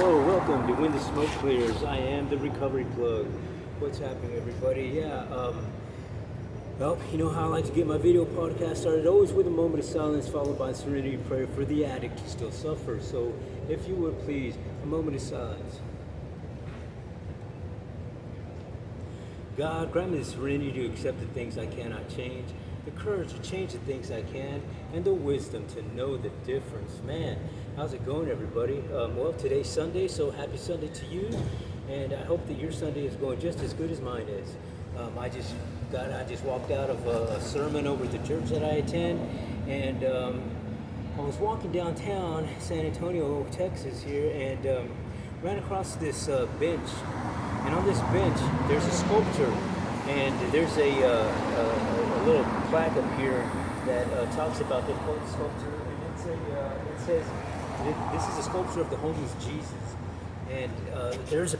Hello, welcome to When the Smoke Clears. I am the Recovery Plug. What's happening, everybody? Well, you know how I like to get my video podcast started, always with a moment of silence followed by a serenity prayer for the addict who still suffers. So, if you would please, a moment of silence. God, grant me the serenity to accept the things I cannot change, the courage to change the things I can, and the wisdom to know the difference. Man, how's it going, everybody? Well, today's Sunday, so happy Sunday to you, and I hope that your Sunday is going just as good as mine is. I just walked out of a sermon over at the church that I attend, and I was walking downtown San Antonio, Texas here, and ran across this bench. And on this bench, there's a sculpture, and there's a little plaque up here that talks about the sculpture, and it says, this is a sculpture of the homeless Jesus. And there's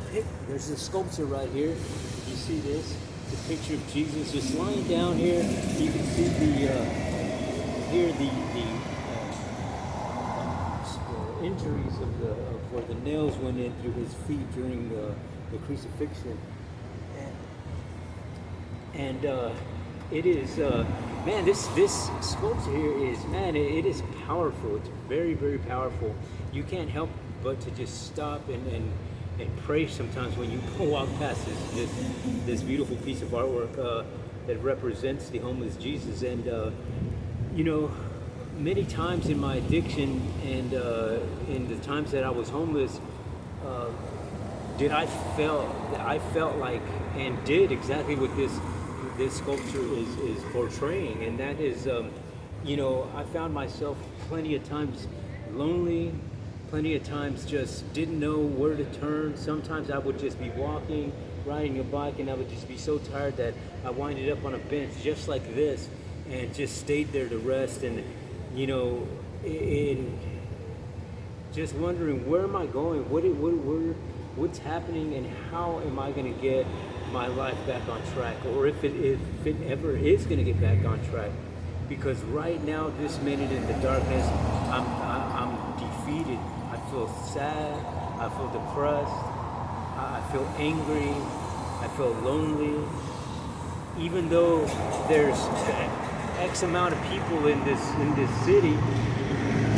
a sculpture right here. If you see this, the picture of Jesus just lying down here. You can see the injuries of where the nails went in through his feet during the crucifixion, and it is man, this sculpture here is, man, it is powerful. It's very, very powerful. You can't help but to just stop and pray sometimes when you walk past this beautiful piece of artwork that represents the homeless Jesus. And you know, many times in my addiction and in the times that I was homeless, I felt like and did exactly what this sculpture is portraying, and that is, you know, I found myself plenty of times lonely, plenty of times just didn't know where to turn. Sometimes I would just be walking, riding a bike, and I would just be so tired that I winded up on a bench just like this and just stayed there to rest, and you know, in just wondering, where am I going? What's happening, and how am I going to get my life back on track, or if it ever is going to get back on track? Because right now, this minute in the darkness, I'm defeated. I feel sad. I feel depressed. I feel angry. I feel lonely. Even though there's X amount of people in this city,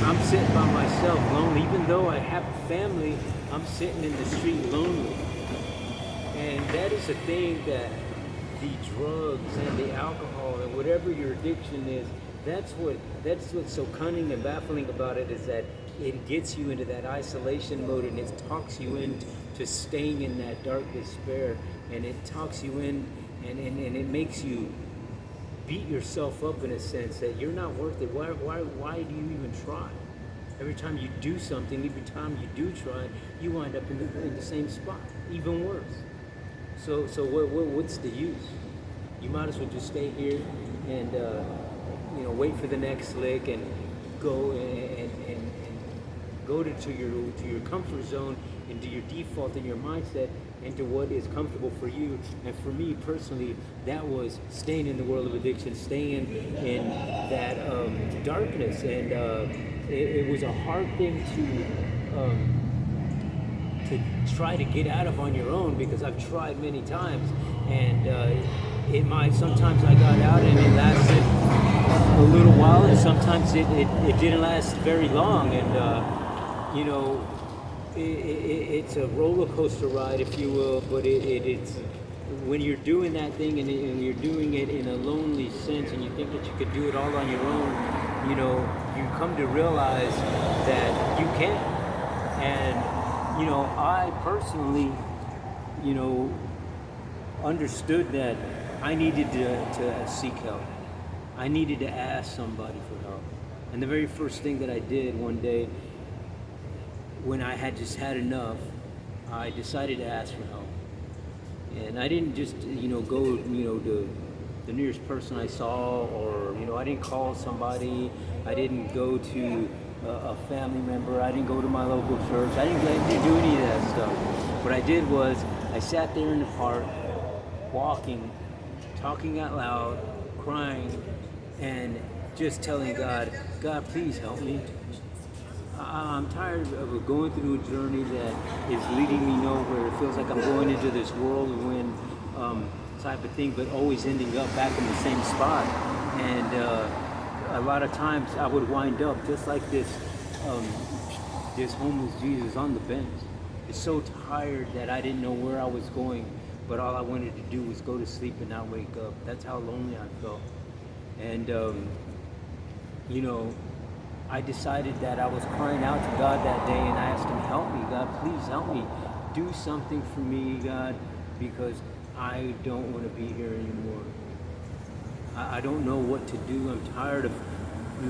I'm sitting by myself lonely. Even though I have a family, I'm sitting in the street lonely. And that is the thing, that the drugs and the alcohol and whatever your addiction is, that's what's so cunning and baffling about it, is that it gets you into that isolation mode, and it talks you into staying in that dark despair, and it talks you in, and it makes you beat yourself up in a sense that you're not worth it. Why do you even try? Every time you do something, every time you do try, you wind up in the same spot, even worse. So what's the use? You might as well just stay here and you know, wait for the next lick, and go and go to your comfort zone, into your default and your mindset, into what is comfortable for you. And for me personally, that was staying in the world of addiction, staying in that darkness, and it was a hard thing to try to get out of on your own, because I've tried many times, and sometimes I got out and it lasted a little while, and sometimes it didn't last very long, and you know, it's a roller coaster ride, if you will. But it's when you're doing that thing, and you're doing it in a lonely sense, and you think that you could do it all on your own, you know, you come to realize that you can't. And you know, I personally, you know, understood that I needed to seek help. I needed to ask somebody for help. And the very first thing that I did one day, when I had just had enough, I decided to ask for help. And I didn't just, you know, go, you know, to the nearest person I saw, or, you know, I didn't call somebody. I didn't go to a family member. I didn't go to my local church. I didn't do any of that stuff. What I did was, I sat there in the park, walking, talking out loud, crying, and just telling God, God, please help me. I'm tired of going through a journey that is leading me nowhere. It feels like I'm going into this whirlwind type of thing, but always ending up back in the same spot. And a lot of times I would wind up just like um, this homeless Jesus on the bench. It's so tired that I didn't know where I was going, but all I wanted to do was go to sleep and not wake up. That's how lonely I felt. And you know, I decided that I was crying out to God that day, and I asked him, help me, God, please help me. Do something for me, God, because I don't want to be here anymore. I don't know what to do. I'm tired of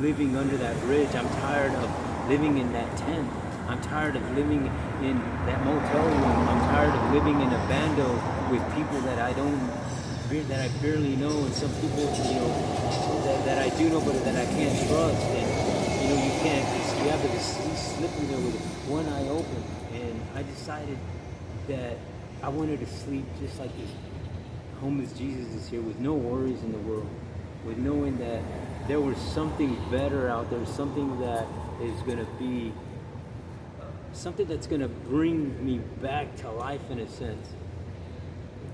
living under that bridge. I'm tired of living in that tent. I'm tired of living in that motel room. I'm tired of living in a bando with people that I barely know, and some people, you know, that I do know, but that I can't trust. And you know, you have to be slipping there with one eye open. And I decided that I wanted to sleep just like this homeless Jesus is here, with no worries in the world, with knowing that there was something better out there, something that is going to be something that's going to bring me back to life in a sense,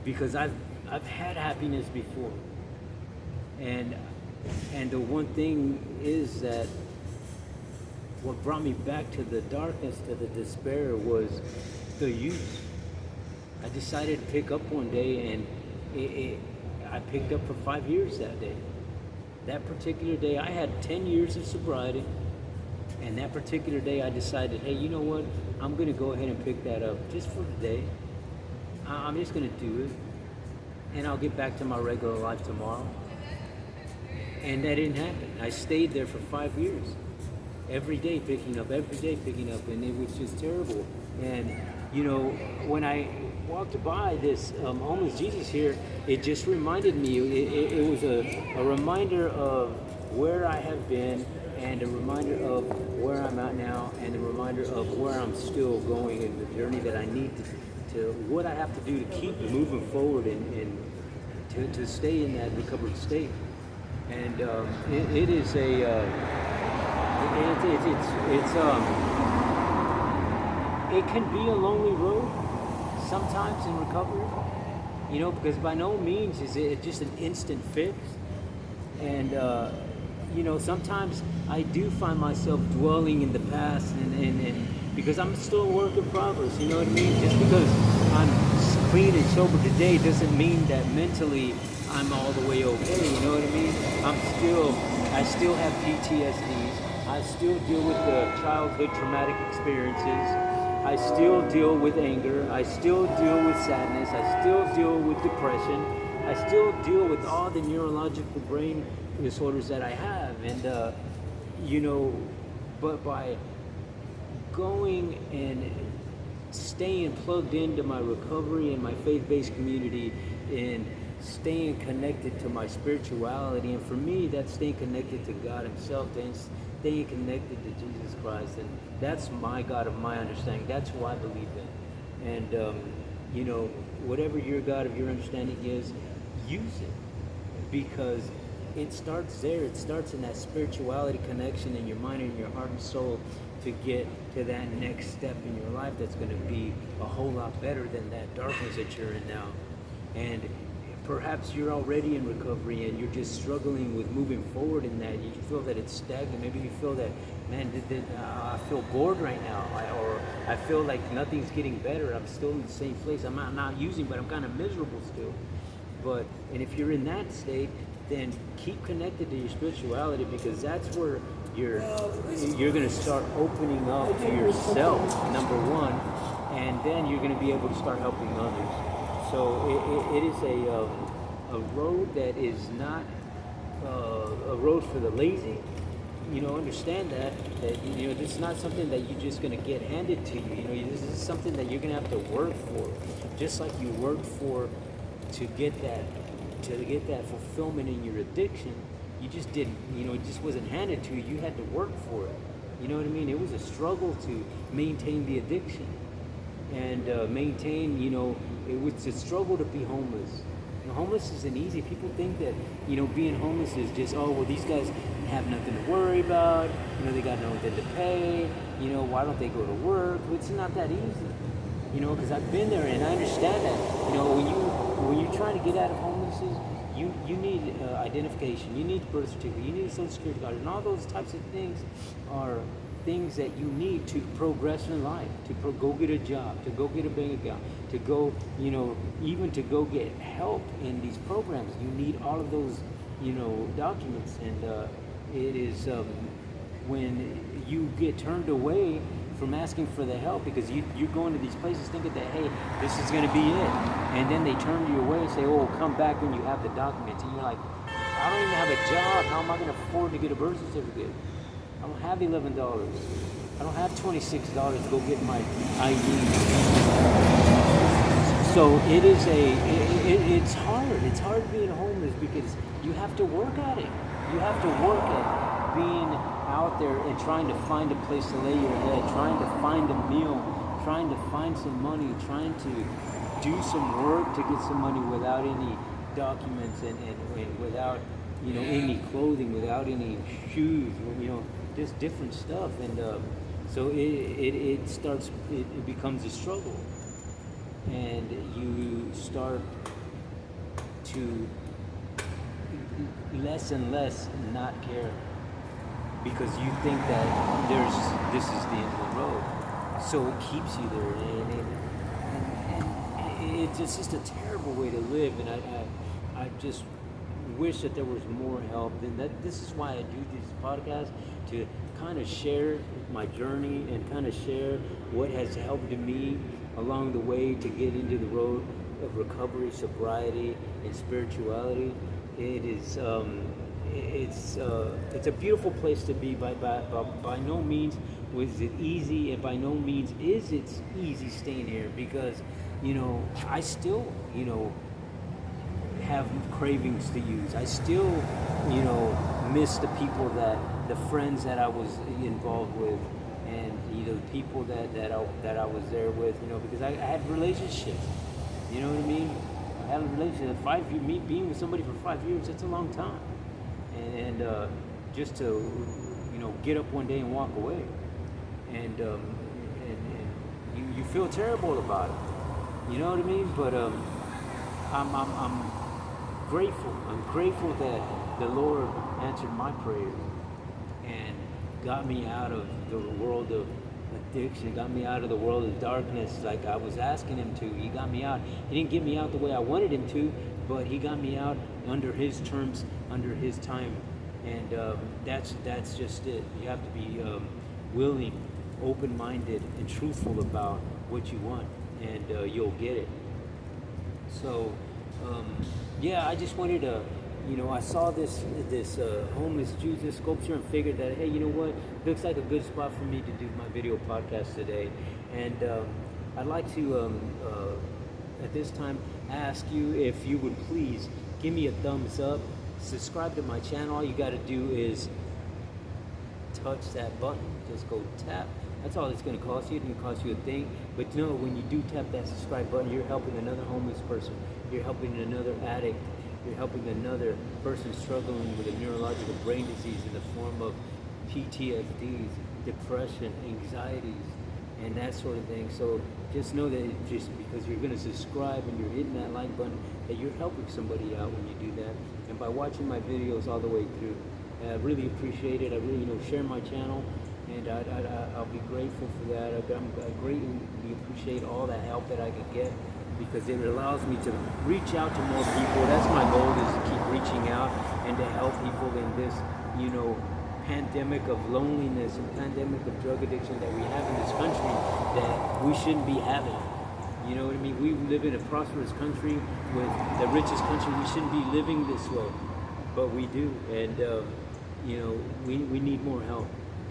because I've had happiness before, and the one thing is that what brought me back to the darkness, to the despair, was the youth. I decided to pick up one day, and I picked up for 5 years that day. That particular day, I had 10 years of sobriety, and that particular day I decided, hey, you know what? I'm going to go ahead and pick that up just for today. I'm just going to do it, and I'll get back to my regular life tomorrow. And that didn't happen. I stayed there for 5 years. Every day picking up, and it was just terrible. And, you know, when I walked by this homeless Jesus here, it just reminded me, it was a reminder of where I have been, and a reminder of where I'm at now, and a reminder of where I'm still going in the journey that I need to what I have to do to keep moving forward and to stay in that recovered state. And it is it can be a lonely road sometimes in recovery, you know, because by no means is it just an instant fix. And you know, sometimes I do find myself dwelling in the past, and because I'm still a work in progress, you know what I mean? Just because I'm clean and sober today doesn't mean that mentally I'm all the way okay, you know what I mean? I still have PTSDs. I still deal with the childhood traumatic experiences. I still deal with anger. I still deal with sadness. I still deal with depression. I still deal with all the neurological brain disorders that I have. And, you know, but by going and staying plugged into my recovery and my faith-based community, and staying connected to my spirituality, and for me, that's staying connected to God Himself, staying connected to Jesus Christ, and that's my God of my understanding. That's who I believe in. And you know, whatever your God of your understanding is, use it, because it starts there. It starts in that spirituality connection in your mind and your heart and soul, to get to that next step in your life that's going to be a whole lot better than that darkness that you're in now. And perhaps you're already in recovery and you're just struggling with moving forward in that. You feel that it's stagnant. Maybe you feel that, man, I feel bored right now, or I feel like nothing's getting better. I'm still in the same place. I'm not using, but I'm kind of miserable still. And if you're in that state, then keep connected to your spirituality, because that's where you're going to start opening up to yourself, number one, and then you're going to be able to start helping others. So it is a road that is not a road for the lazy. You know, understand that you know, this is not something that you're just going to get handed to you. You know, this is something that you're going to have to work for, just like you worked for to get that fulfillment in your addiction. You just didn't, you know, it just wasn't handed to you. You had to work for it. You know what I mean? It was a struggle to maintain the addiction and maintain, you know, it was a struggle to be homeless. You know, homeless isn't easy. People think that, you know, being homeless is just, oh, well, these guys have nothing to worry about. You they got nothing to pay. You know, why don't they go to work? It's not that easy. You know, because I've been there and I understand that. You know, when you're trying to get out of homelessness, you need identification, you need birth certificate, you need a social security card, and all those types of things are things that you need to progress in life, to go get a job, to go get a bank account, to go, you know, even to go get help in these programs. You need all of those, you know, documents, and it is when you get turned away from asking for the help because you're going to these places thinking that, hey, this is going to be it. And then they turn you away and say, oh, come back when you have the documents. And you're like, I don't even have a job. How am I going to afford to get a birth certificate? I don't have $11. I don't have $26 to go get my ID. So it is it's hard. It's hard being homeless because you have to work at it. You have to work at being out there and trying to find a place to lay your head, trying to find a meal, trying to find some money, trying to do some work to get some money without any documents and without, you know, any clothing, without any shoes, you know, just different stuff. And so it becomes a struggle, and you start to less and less not care because you think that this is the end of the road. So it keeps you there, and it's just a terrible way to live. And I just wish that there was more help. And that this is why I do these podcasts, to kind of share my journey and kind of share what has helped me along the way to get into the road of recovery, sobriety, and spirituality. It is it's a beautiful place to be. By no means was it easy, and by no means is it easy staying here, because, you know, I still, you know, have cravings to use. I still, you know, miss the friends that I was involved with, and, you know, the people that I was there with, you know, because I had relationships. You know what I mean? I had a relationship. 5 years, me being with somebody for 5 years, that's a long time. And just to, you know, get up one day and walk away, and you feel terrible about it. You know what I mean? But I'm grateful. I'm grateful that the Lord answered my prayer and got me out of the world of addiction, got me out of the world of darkness like I was asking him to. He got me out. He didn't get me out the way I wanted him to, but he got me out under his terms, under his time. And that's just it. You have to be willing, open-minded, and truthful about what you want, and you'll get it. So yeah, I just wanted to, you know, I saw this homeless Jesus sculpture and figured that, hey, you know what, looks like a good spot for me to do my video podcast today. And I'd like to at this time ask you if you would please give me a thumbs up, subscribe to my channel. All you got to do is touch that button. Just go tap. That's all it's going to cost you. It didn't cost you a thing. But no, when you do tap that subscribe button, you're helping another homeless person. You're helping another addict. You're helping another person struggling with a neurological brain disease in the form of PTSDs, depression, anxieties, and that sort of thing. So just know that just because you're going to subscribe and you're hitting that like button, that you're helping somebody out when you do that. And by watching my videos all the way through, I really appreciate it. I really, share my channel, and I'll be grateful for that. I greatly appreciate all the help that I could get, because it allows me to reach out to more people. That's my goal, is to keep reaching out and to help people in this, pandemic of loneliness and pandemic of drug addiction that we have in this country that we shouldn't be having. You know what I mean? We live in a prosperous country, with the richest country. We shouldn't be living this way, but we do. And, we need more help.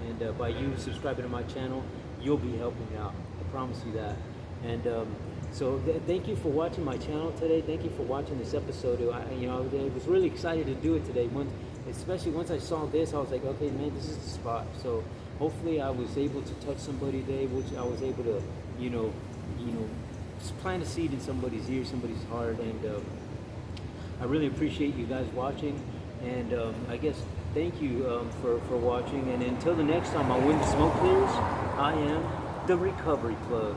And by you subscribing to my channel, you'll be helping out. I promise you that. And so thank you for watching my channel today. Thank you for watching this episode. I was really excited to do it today. Especially once I saw this, I was like, okay, man, this is the spot. So hopefully I was able to touch somebody today, which I was able to, just plant a seed in somebody's ear, somebody's heart. And I really appreciate you guys watching. And I guess Thank you for watching. And until the next time on When the Smoke Clears, I am the Recovery Plug.